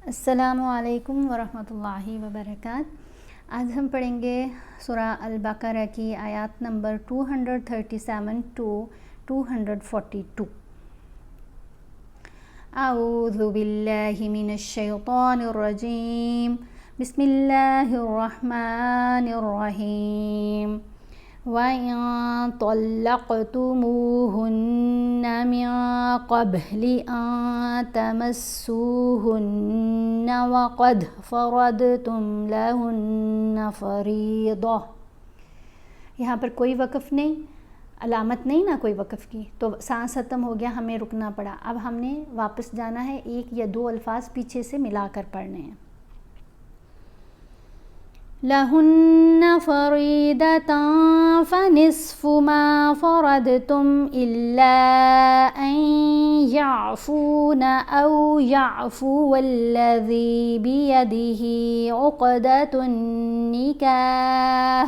السلام علیکم ورحمۃ اللہ وبرکاتہ۔ آج ہم پڑھیں گے سورہ البقرہ کی آیات نمبر 237 to 242۔ اعوذ باللہ من الشیطان الرجیم، بسم اللہ الرحمن الرحیم۔ وَإِن طَلَّقْتُمُوهُنَّ مِن قَبْلِ أَن تَمَسُّوهُنَّ وَقَدْ فَرَضْتُمْ لَهُنَّ فَرِيضَةً، یہاں پر کوئی وقف نہیں، علامت نہیں نا کوئی وقف کی، تو سانس ختم ہو گیا، ہمیں رکنا پڑا۔ اب ہم نے واپس جانا ہے، ایک یا دو الفاظ پیچھے سے ملا کر پڑھنے ہیں۔ لَهُنَّ فَرِيضَةً فَنِصْفُ مَا فَرَضْتُمْ إِلَّا أَن يَعْفُونَ أَوْ يَعْفُوَ الَّذِي بِيَدِهِ عُقْدَةُ النِّكَاحِ۔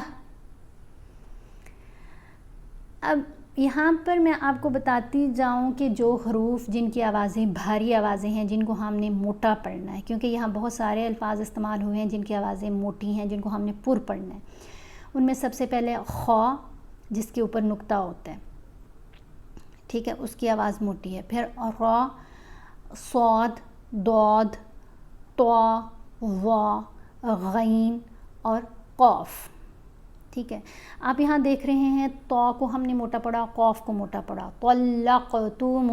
اب یہاں پر میں آپ کو بتاتی جاؤں کہ جو حروف جن کی آوازیں بھاری آوازیں ہیں، جن کو ہم نے موٹا پڑھنا ہے، کیونکہ یہاں بہت سارے الفاظ استعمال ہوئے ہیں جن کی آوازیں موٹی ہیں، جن کو ہم نے پر پڑھنا ہے۔ ان میں سب سے پہلے خا، جس کے اوپر نقطہ ہوتا ہے، ٹھیک ہے، اس کی آواز موٹی ہے۔ پھر را، صاد، ضاد، طا، ظا، غین اور قاف، ٹھیک ہے۔ آپ یہاں دیکھ رہے ہیں طا کو ہم نے موٹا پڑھا، قاف کو موٹا پڑھا۔ طلقتم،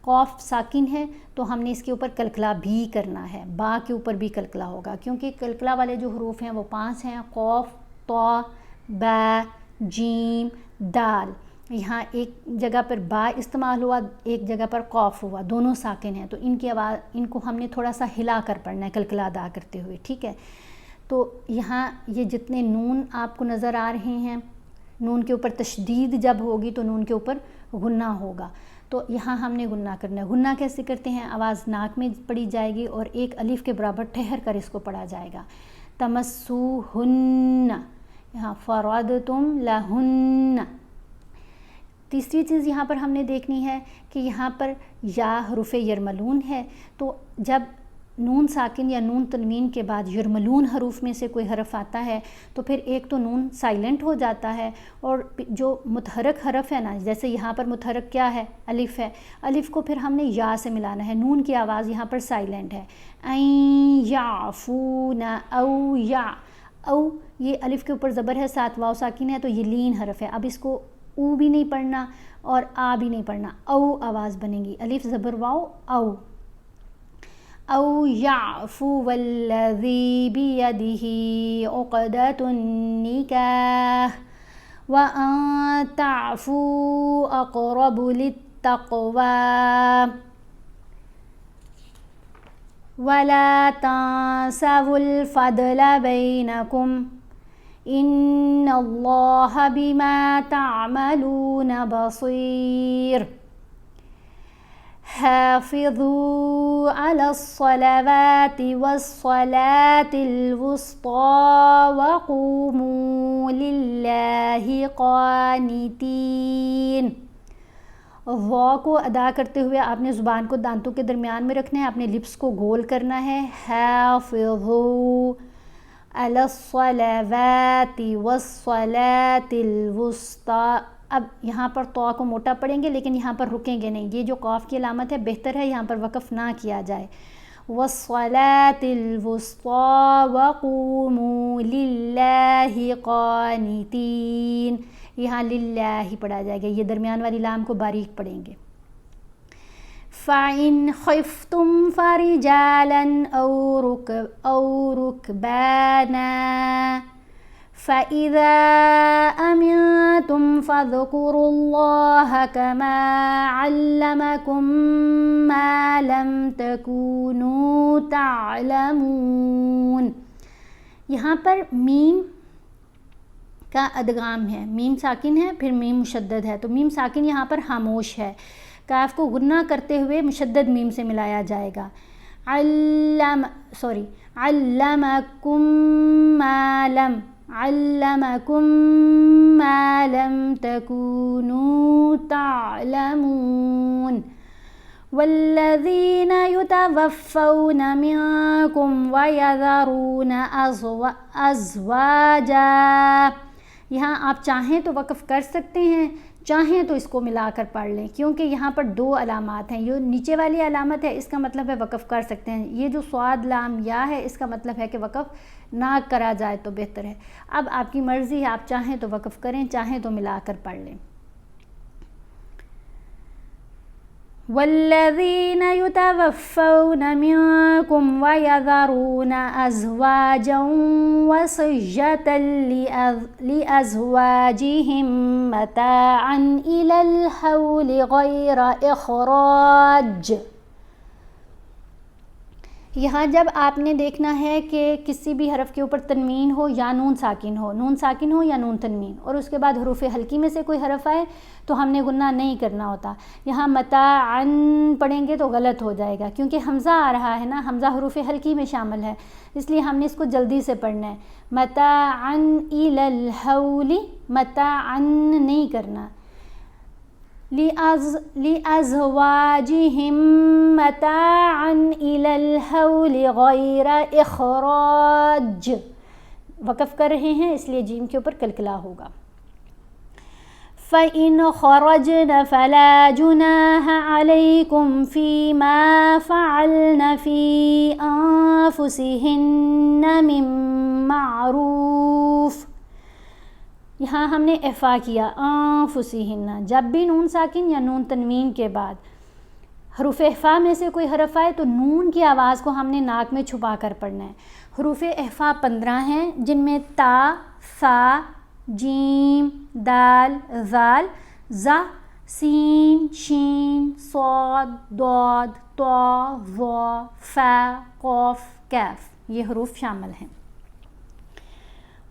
قاف ساکن ہے تو ہم نے اس کے اوپر کلکلا بھی کرنا ہے، با کے اوپر بھی کلکلا ہوگا، کیونکہ کلکلا والے جو حروف ہیں وہ 5 ہیں، قاف، طا، با، جیم، دال۔ یہاں ایک جگہ پر با استعمال ہوا، ایک جگہ پر قاف ہوا، دونوں ساکن ہیں، تو ان کی آواز، ان کو ہم نے تھوڑا سا ہلا کر پڑھنا ہے کلکلا ادا کرتے ہوئے، ٹھیک ہے۔ تو یہاں یہ جتنے نون آپ کو نظر آ رہے ہیں، نون کے اوپر تشدید جب ہوگی تو نون کے اوپر غنہ ہوگا، تو یہاں ہم نے غنہ کرنا ہے۔ غنہ کیسے کرتے ہیں؟ آواز ناک میں پڑھی جائے گی اور ایک الف کے برابر ٹھہر کر اس کو پڑھا جائے گا۔ تمسوہن، یہاں فرضتم لہن۔ تیسری چیز یہاں پر ہم نے دیکھنی ہے کہ یہاں پر یا حروف یرملون ہے، تو جب نون ساکن یا نون تنوین کے بعد یرملون حروف میں سے کوئی حرف آتا ہے تو پھر ایک تو نون سائلنٹ ہو جاتا ہے، اور جو متحرک حرف ہے نا، جیسے یہاں پر متحرک کیا ہے؟ الف ہے، الف کو پھر ہم نے یا سے ملانا ہے، نون کی آواز یہاں پر سائلنٹ ہے۔ این یعفون، او یا، او یہ الف کے اوپر زبر ہے، ساتھ واو ساکن ہے، تو یہ لین حرف ہے۔ اب اس کو او بھی نہیں پڑھنا اور آ بھی نہیں پڑھنا، او آواز بنے گی، الف زبر واو، او۔ او یعفو الذی بیدہ عقدۃ النکاح وان تعفوا اقرب للتقوی ولا تنسوا الفضل بینکم ان اللہ بما تعملون بصیر۔ حافظوا على الصلوات والصلاة الوسطى وقوموا لله قانتين۔ وا کو ادا کرتے ہوئے آپ نے زبان کو دانتوں کے درمیان میں رکھنا ہے، اپنے لپس کو گول کرنا ہے۔ حافظوا على الصلوات والصلاة الوسطى۔ اب یہاں پر طا کو موٹا پڑھیں گے لیکن یہاں پر رکیں گے نہیں، یہ جو قاف کی علامت ہے بہتر ہے یہاں پر وقف نہ کیا جائے۔ والصلاة الوسطى وقوموا للہ قانتین، یہاں للہ پڑھا جائے گا، یہ درمیان والی لام کو باریک پڑھیں گے۔ فَإِنْ خِفْتُمْ فَرِجَالًا أَوْ رُكْبَانًا فَإِذَا أَمِنْتُمْ فَاذْكُرُوا اللَّهَ كَمَا عَلَّمَكُمْ مَا لَمْ تَكُونُوا تَعْلَمُونَ۔ یہاں پر میم کا ادغام ہے، میم ساکن ہے پھر میم مشدد ہے، تو میم ساکن یہاں پر خاموش ہے، کاف کو غنہ کرتے ہوئے مشدد میم سے ملایا جائے گا۔ علمکم ما لم، علمکم ما لم تکونوا تعلمون۔ والذین یتوفون منکم ویذرون ازواجا، یہاں آپ چاہیں تو وقف کر سکتے ہیں، چاہیں تو اس کو ملا کر پڑھ لیں، کیونکہ یہاں پر دو علامات ہیں. یہ نیچے والی علامت ہے، اس کا مطلب ہے وقف کر سکتے ہیں. یہ جو صاد لام یا ہے، اس کا مطلب ہے کہ وقف نہ کرا جائے تو بہتر ہے. اب آپ کی مرضی ہے، آپ چاہیں تو وقف کریں، چاہیں تو ملا کر پڑھ لیں. والذین یتوفون منکم ویذرون ازواجا وصیة لازواجہم متاعا الی الحول غیر اخراج. یہاں جب آپ نے دیکھنا ہے کہ کسی بھی حرف کے اوپر تنوین ہو یا نون ساکن ہو یا نون تنوین، اور اس کے بعد حروف حلقی میں سے کوئی حرف آئے تو ہم نے غنہ نہیں کرنا ہوتا. یہاں متاعن پڑھیں گے تو غلط ہو جائے گا، کیونکہ حمزہ آ رہا ہے نا، حمزہ حروف حلقی میں شامل ہے، اس لیے ہم نے اس کو جلدی سے پڑھنا ہے. متاعن الی الحول، متاعن نہیں کرنا. لِأَزْوَاجِهِمْ مَتَاعًا إِلَى الْحَوْلِ غَيْرَ إِخْرَاجٍ. وقف کر رہے ہیں اس لیے جیم کے اوپر کلکلا ہوگا. فَإِنْ خَرَجْنَ فَلَا جُنَاحَ عَلَيْكُمْ فِي مَا فَعَلْنَ فِي أَنفُسِهِنَّ مِن مَّعْرُوفٍ. یہاں ہم نے احفا کیا، انفسہن. جب بھی نون ساکن یا نون تنوین کے بعد حروف احفا میں سے کوئی حرف آئے تو نون کی آواز کو ہم نے ناک میں چھپا کر پڑھنا ہے. حروف احفا 15 ہیں، جن میں تا، ثا، جیم، دال، ذال، ظ، سین، شین، صاد، ضاد، طا، ظا، فا، قاف، کاف، یہ حروف شامل ہیں.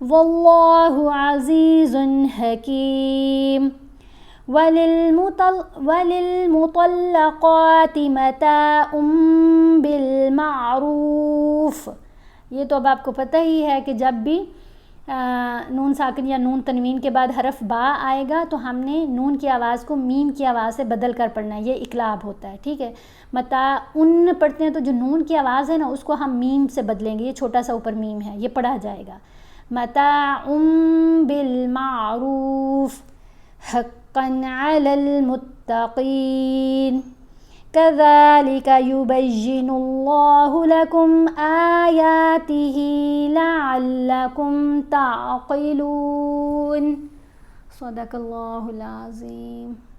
واللہ عزیز حکیم. وللمطلقات متاع بالمعروف. یہ تو اب آپ کو پتہ ہی ہے کہ جب بھی نون ساکن یا نون تنوین کے بعد حرف با آئے گا تو ہم نے نون کی آواز کو میم کی آواز سے بدل کر پڑھنا ہے، یہ اقلاب ہوتا ہے. ٹھیک ہے، متاع پڑھتے ہیں تو جو نون کی آواز ہے نا اس کو ہم میم سے بدلیں گے. یہ چھوٹا سا اوپر میم ہے، یہ پڑھا جائے گا. متاع بالمعروف حقا علی المتقین. كذلك يبين الله لكم آياته لعلكم تعقلون. صدق الله العظيم.